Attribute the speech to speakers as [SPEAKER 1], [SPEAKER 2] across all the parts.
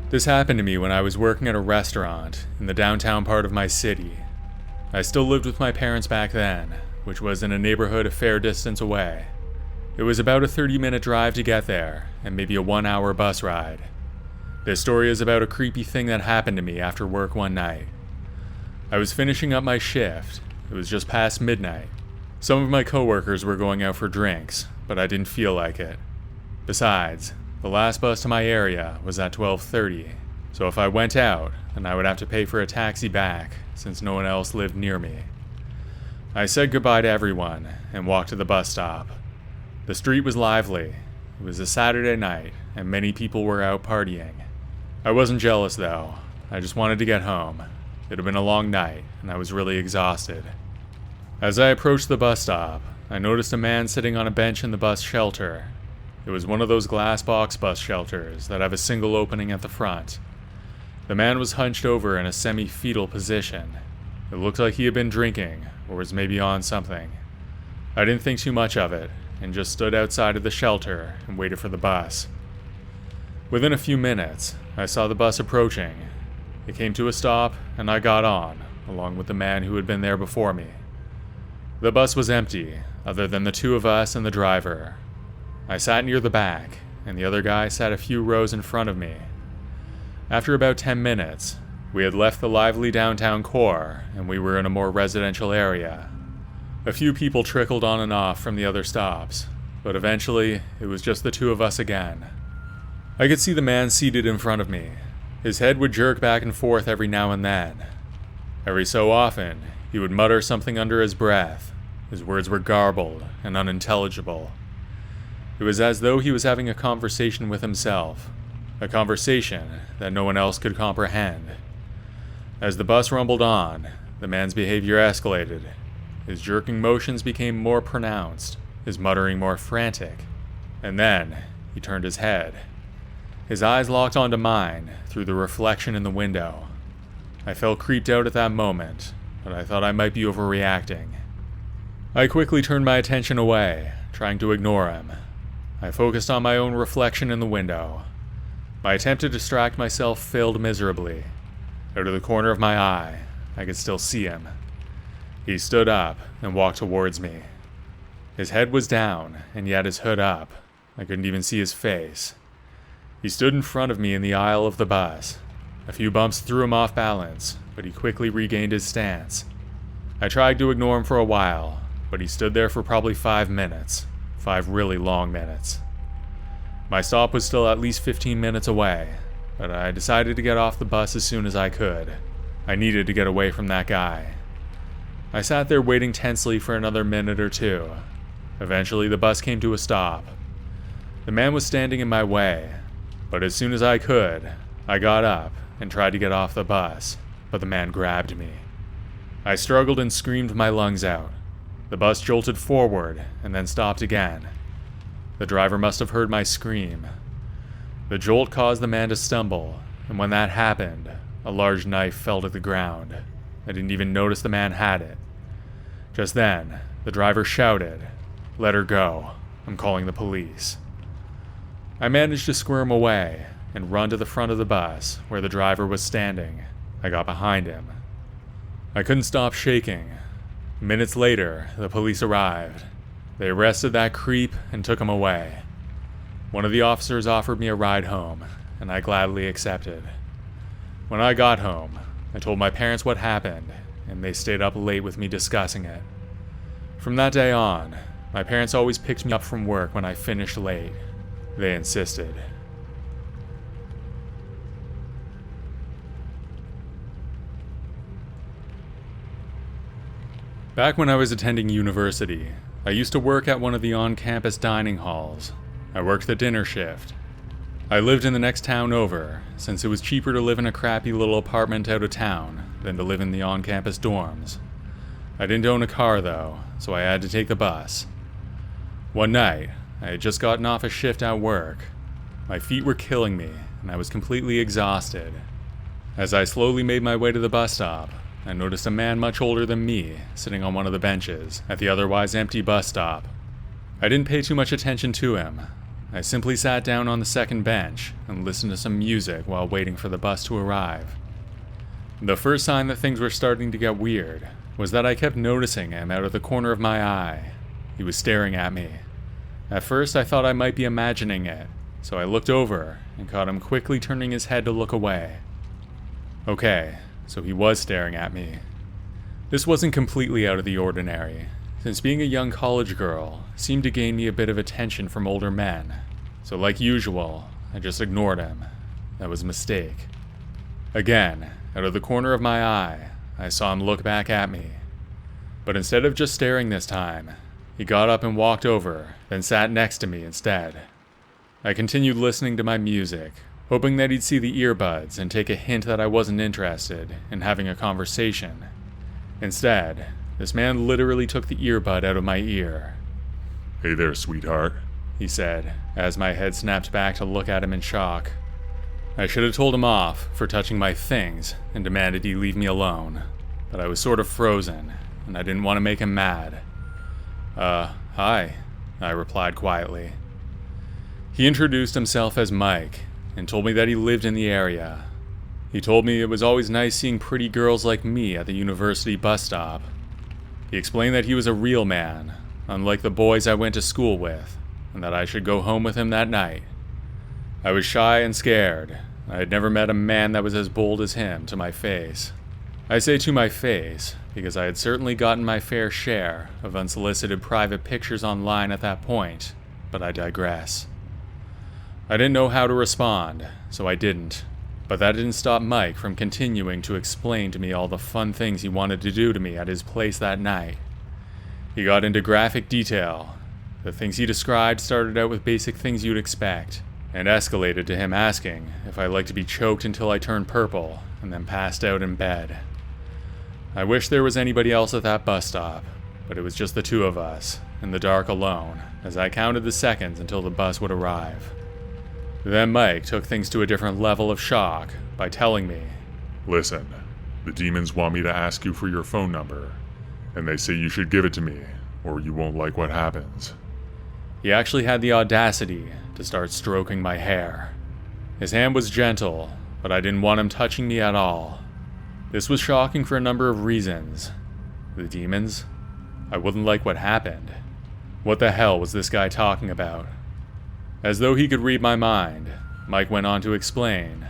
[SPEAKER 1] This happened to me when I was working at a restaurant in the downtown part of my city. I still lived with my parents back then, which was in a neighborhood a fair distance away. It was about a 30-minute drive to get there, and maybe a 1-hour bus ride. This story is about a creepy thing that happened to me after work one night. I was finishing up my shift. It was just past midnight. Some of my coworkers were going out for drinks, but I didn't feel like it. Besides, the last bus to my area was at 12:30, so if I went out, then I would have to pay for a taxi back, since no one else lived near me. I said goodbye to everyone and walked to the bus stop. The street was lively. It was a Saturday night, and many people were out partying. I wasn't jealous though. I just wanted to get home. It had been a long night, and I was really exhausted. As I approached the bus stop, I noticed a man sitting on a bench in the bus shelter. It was one of those glass box bus shelters that have a single opening at the front. The man was hunched over in a semi-fetal position. It looked like he had been drinking, or was maybe on something. I didn't think too much of it, and just stood outside of the shelter and waited for the bus. Within a few minutes, I saw the bus approaching. It came to a stop, and I got on, along with the man who had been there before me. The bus was empty, other than the two of us and the driver. I sat near the back, and the other guy sat a few rows in front of me. After about 10 minutes, we had left the lively downtown core, and we were in a more residential area. A few people trickled on and off from the other stops, but eventually, it was just the two of us again. I could see the man seated in front of me. His head would jerk back and forth every now and then. Every so often, he would mutter something under his breath. His words were garbled and unintelligible. It was as though he was having a conversation with himself, a conversation that no one else could comprehend. As the bus rumbled on, the man's behavior escalated. His jerking motions became more pronounced, his muttering more frantic, and then he turned his head. His eyes locked onto mine through the reflection in the window. I felt creeped out at that moment, but I thought I might be overreacting. I quickly turned my attention away, trying to ignore him. I focused on my own reflection in the window. My attempt to distract myself failed miserably. Out of the corner of my eye, I could still see him. He stood up and walked towards me. His head was down, and yet his hood up. I couldn't even see his face. He stood in front of me in the aisle of the bus. A few bumps threw him off balance, but he quickly regained his stance. I tried to ignore him for a while, but he stood there for probably 5 minutes. 5 really long minutes. My stop was still at least 15 minutes away, but I decided to get off the bus as soon as I could. I needed to get away from that guy. I sat there waiting tensely for another minute or two. Eventually, the bus came to a stop. The man was standing in my way, but as soon as I could, I got up and tried to get off the bus, but the man grabbed me. I struggled and screamed my lungs out. The bus jolted forward and then stopped again. The driver must have heard my scream. The jolt caused the man to stumble, and when that happened, a large knife fell to the ground. I didn't even notice the man had it. Just then, the driver shouted, "Let her go. I'm calling the police." I managed to squirm away and run to the front of the bus where the driver was standing. I got behind him. I couldn't stop shaking. Minutes later, the police arrived. They arrested that creep and took him away. One of the officers offered me a ride home, and I gladly accepted. When I got home, I told my parents what happened, and they stayed up late with me discussing it. From that day on, my parents always picked me up from work when I finished late. They insisted. Back when I was attending university, I used to work at one of the on-campus dining halls. I worked the dinner shift. I lived in the next town over, since it was cheaper to live in a crappy little apartment out of town than to live in the on-campus dorms. I didn't own a car though, so I had to take the bus. One night, I had just gotten off a shift at work. My feet were killing me, and I was completely exhausted. As I slowly made my way to the bus stop, I noticed a man much older than me sitting on one of the benches at the otherwise empty bus stop. I didn't pay too much attention to him. I simply sat down on the second bench and listened to some music while waiting for the bus to arrive. The first sign that things were starting to get weird was that I kept noticing him out of the corner of my eye. He was staring at me. At first I thought I might be imagining it, so I looked over and caught him quickly turning his head to look away. Okay, so he was staring at me. This wasn't completely out of the ordinary, since being a young college girl seemed to gain me a bit of attention from older men. So like usual, I just ignored him. That was a mistake. Again, out of the corner of my eye, I saw him look back at me. But instead of just staring this time, he got up and walked over, then sat next to me instead. I continued listening to my music, hoping that he'd see the earbuds and take a hint that I wasn't interested in having a conversation. Instead, this man literally took the earbud out of my ear.
[SPEAKER 2] "Hey there, sweetheart,"
[SPEAKER 1] he said, as my head snapped back to look at him in shock. I should have told him off for touching my things and demanded he leave me alone, but I was sort of frozen, and I didn't want to make him mad. Hi, I replied quietly. He introduced himself as Mike, and told me that he lived in the area. He told me it was always nice seeing pretty girls like me at the university bus stop. He explained that he was a real man, unlike the boys I went to school with, and that I should go home with him that night. I was shy and scared. I had never met a man that was as bold as him to my face. I say to my face, because I had certainly gotten my fair share of unsolicited private pictures online at that point, but I digress. I didn't know how to respond, so I didn't. But that didn't stop Mike from continuing to explain to me all the fun things he wanted to do to me at his place that night. He got into graphic detail. The things he described started out with basic things you'd expect, and escalated to him asking if I liked to be choked until I turned purple, and then passed out in bed. I wish there was anybody else at that bus stop, but it was just the two of us, in the dark alone, as I counted the seconds until the bus would arrive. Then Mike took things to a different level of shock by telling me,
[SPEAKER 2] "Listen, the demons want me to ask you for your phone number, and they say you should give it to me, or you won't like what happens."
[SPEAKER 1] He actually had the audacity to start stroking my hair. His hand was gentle, but I didn't want him touching me at all. This was shocking for a number of reasons. The demons? I wouldn't like what happened. What the hell was this guy talking about? As though he could read my mind, Mike went on to explain.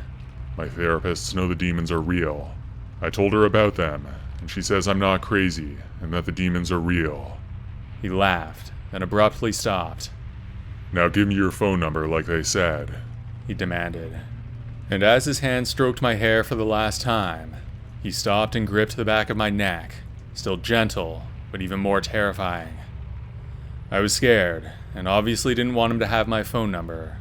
[SPEAKER 2] "My therapists know the demons are real. I told her about them, and she says I'm not crazy, and that the demons are real."
[SPEAKER 1] He laughed, then abruptly stopped.
[SPEAKER 2] "Now give me your phone number like they said,"
[SPEAKER 1] he demanded. And as his hand stroked my hair for the last time, he stopped and gripped the back of my neck, still gentle, but even more terrifying. I was scared, and obviously didn't want him to have my phone number,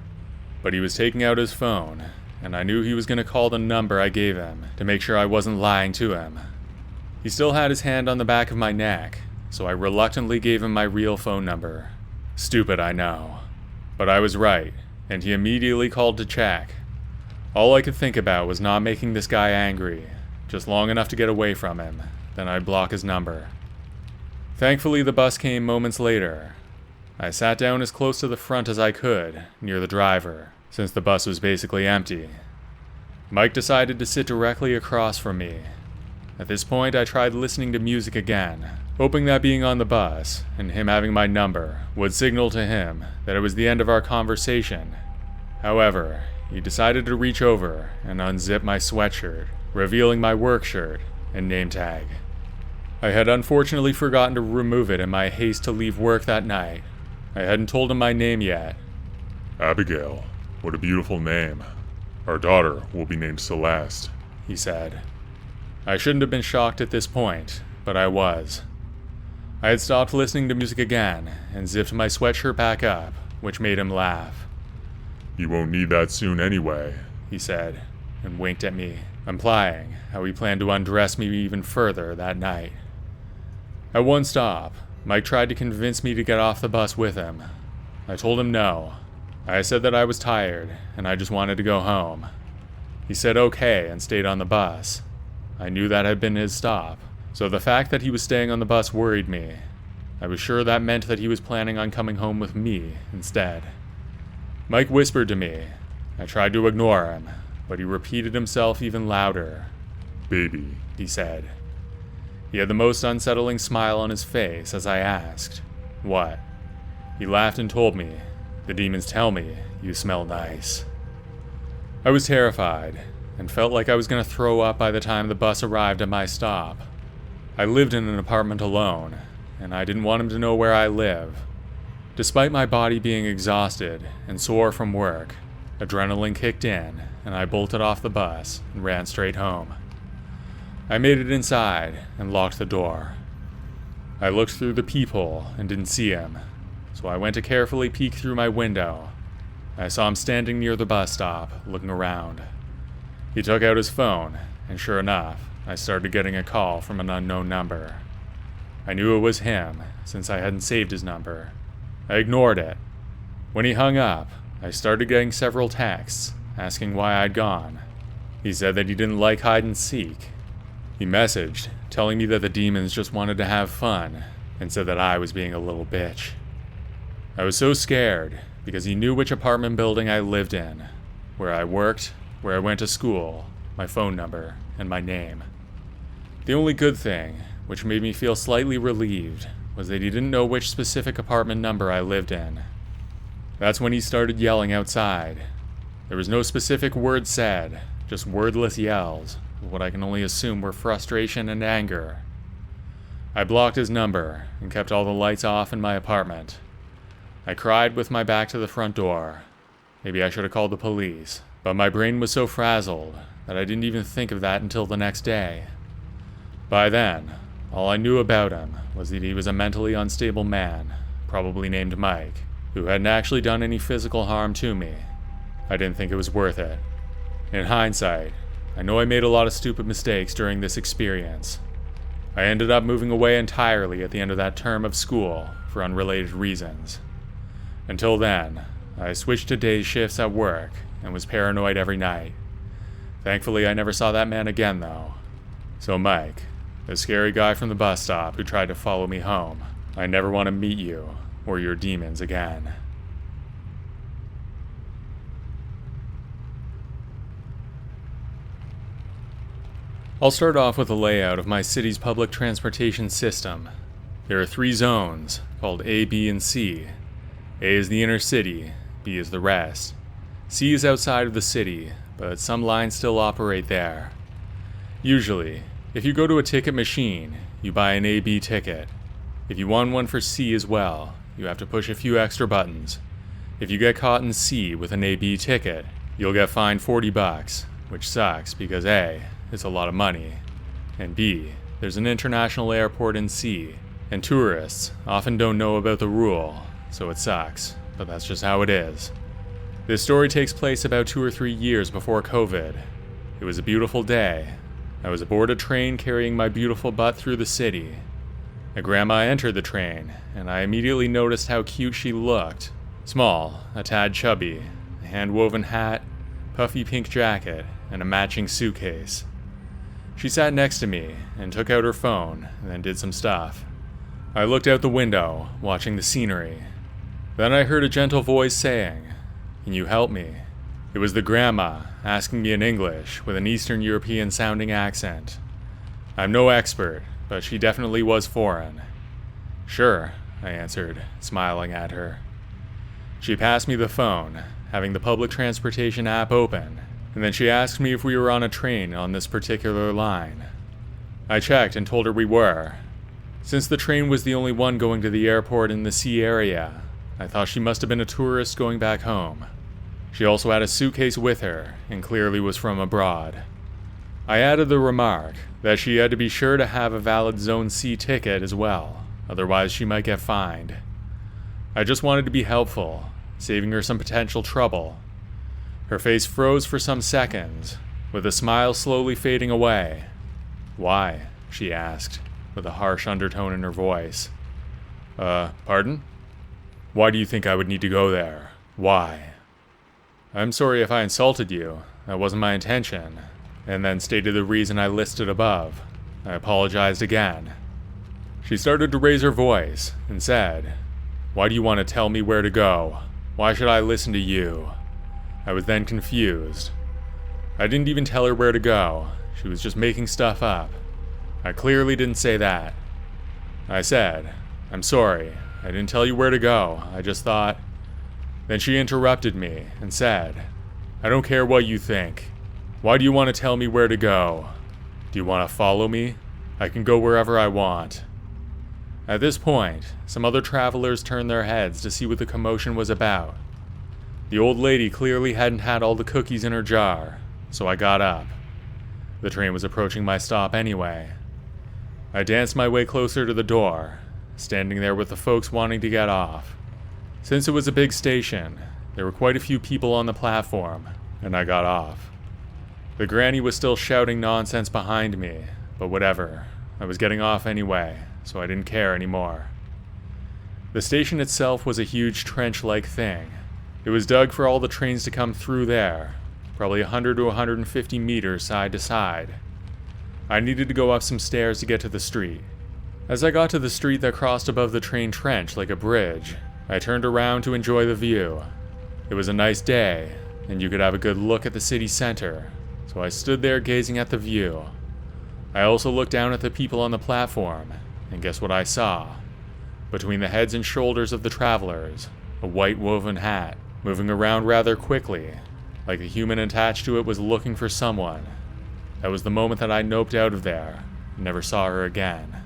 [SPEAKER 1] but he was taking out his phone, and I knew he was going to call the number I gave him to make sure I wasn't lying to him. He still had his hand on the back of my neck, so I reluctantly gave him my real phone number. Stupid, I know. But I was right, and he immediately called to check. All I could think about was not making this guy angry, just long enough to get away from him, then I'd block his number. Thankfully, the bus came moments later. I sat down as close to the front as I could, near the driver, since the bus was basically empty. Mike decided to sit directly across from me. At this point, I tried listening to music again, hoping that being on the bus, and him having my number, would signal to him that it was the end of our conversation. However, he decided to reach over and unzip my sweatshirt, revealing my work shirt and name tag. I had unfortunately forgotten to remove it in my haste to leave work that night. I hadn't told him my name yet.
[SPEAKER 2] "Abigail, what a beautiful name. Our daughter will be named Celeste,"
[SPEAKER 1] he said. I shouldn't have been shocked at this point, but I was. I had stopped listening to music again and zipped my sweatshirt back up, which made him laugh.
[SPEAKER 2] "You won't need that soon anyway,"
[SPEAKER 1] he said, and winked at me, implying how he planned to undress me even further that night. At one stop, Mike tried to convince me to get off the bus with him. I told him no. I said that I was tired, and I just wanted to go home. He said okay and stayed on the bus. I knew that had been his stop, so the fact that he was staying on the bus worried me. I was sure that meant that he was planning on coming home with me instead. Mike whispered to me. I tried to ignore him, but he repeated himself even louder.
[SPEAKER 2] Baby,
[SPEAKER 1] He said. He had the most unsettling smile on his face as I asked, "What?" He laughed and told me, "The demons tell me you smell nice." I was terrified and felt like I was going to throw up by the time the bus arrived at my stop. I lived in an apartment alone, and I didn't want him to know where I live. Despite my body being exhausted and sore from work, adrenaline kicked in, and I bolted off the bus and ran straight home. I made it inside and locked the door. I looked through the peephole and didn't see him, so I went to carefully peek through my window. I saw him standing near the bus stop, looking around. He took out his phone, and sure enough, I started getting a call from an unknown number. I knew it was him, since I hadn't saved his number. I ignored it. When he hung up, I started getting several texts, asking why I'd gone. He said that he didn't like hide and seek. He messaged, telling me that the demons just wanted to have fun, and said that I was being a little bitch. I was so scared, because he knew which apartment building I lived in, where I worked, where I went to school, my phone number, and my name. The only good thing, which made me feel slightly relieved, was that he didn't know which specific apartment number I lived in. That's when he started yelling outside. There was no specific word said, just wordless yells, of what I can only assume were frustration and anger. I blocked his number and kept all the lights off in my apartment. I cried with my back to the front door. Maybe I should have called the police, but my brain was so frazzled that I didn't even think of that until the next day. By then, all I knew about him was that he was a mentally unstable man, probably named Mike, who hadn't actually done any physical harm to me. I didn't think it was worth it. In hindsight, I know I made a lot of stupid mistakes during this experience. I ended up moving away entirely at the end of that term of school for unrelated reasons. Until then, I switched to day shifts at work and was paranoid every night. Thankfully, I never saw that man again, though. So Mike, the scary guy from the bus stop who tried to follow me home, I never want to meet you or your demons again. I'll start off with a layout of my city's public transportation system. There are 3 zones, called A, B, and C. A is the inner city, B is the rest. C is outside of the city, but some lines still operate there. Usually, if you go to a ticket machine, you buy an AB ticket. If you want one for C as well, you have to push a few extra buttons. If you get caught in C with an AB ticket, you'll get fined $40, which sucks because A, it's a lot of money, and B, there's an international airport in C, and tourists often don't know about the rule, so it sucks, but that's just how it is. This story takes place about 2 or 3 years before COVID. It was a beautiful day. I was aboard a train carrying my beautiful butt through the city. A grandma entered the train, and I immediately noticed how cute she looked. Small, a tad chubby, a hand-woven hat, puffy pink jacket, and a matching suitcase. She sat next to me and took out her phone and then did some stuff. I looked out the window, watching the scenery. Then I heard a gentle voice saying, "Can you help me?" It was the grandma, asking me in English with an Eastern European sounding accent. I'm no expert, but she definitely was foreign. "Sure," I answered, smiling at her. She passed me the phone, having the public transportation app open, and then she asked me if we were on a train on this particular line. I checked and told her we were. Since the train was the only one going to the airport in the C area, I thought she must have been a tourist going back home. She also had a suitcase with her, and clearly was from abroad. I added the remark that she had to be sure to have a valid Zone C ticket as well, otherwise she might get fined. I just wanted to be helpful, saving her some potential trouble. Her face froze for some seconds, with a smile slowly fading away. "Why?" she asked, with a harsh undertone in her voice. Pardon? Why do you think I would need to go there? Why?" "I'm sorry if I insulted you. That wasn't my intention," and then stated the reason I listed above. I apologized again. She started to raise her voice and said, "Why do you want to tell me where to go?" Why should I listen to you? I was then confused. I didn't even tell her where to go. She was just making stuff up. I clearly didn't say that. I said, I'm sorry. I didn't tell you where to go. I just thought... Then she interrupted me and said, I don't care what you think. Why do you want to tell me where to go? Do you want to follow me? I can go wherever I want. At this point, some other travelers turned their heads to see what the commotion was about. The old lady clearly hadn't had all the cookies in her jar, so I got up. The train was approaching my stop anyway. I danced my way closer to the door, standing there with the folks wanting to get off. Since it was a big station, there were quite a few people on the platform, and I got off. The granny was still shouting nonsense behind me, but whatever. I was getting off anyway, so I didn't care anymore. The station itself was a huge trench-like thing. It was dug for all the trains to come through there, probably 100 to 150 meters side to side. I needed to go up some stairs to get to the street. As I got to the street that crossed above the train trench like a bridge, I turned around to enjoy the view. It was a nice day, and you could have a good look at the city center, so I stood there gazing at the view. I also looked down at the people on the platform, and guess what I saw? Between the heads and shoulders of the travelers, a white woven hat, moving around rather quickly, like the human attached to it was looking for someone. That was the moment that I noped out of there, and never saw her again.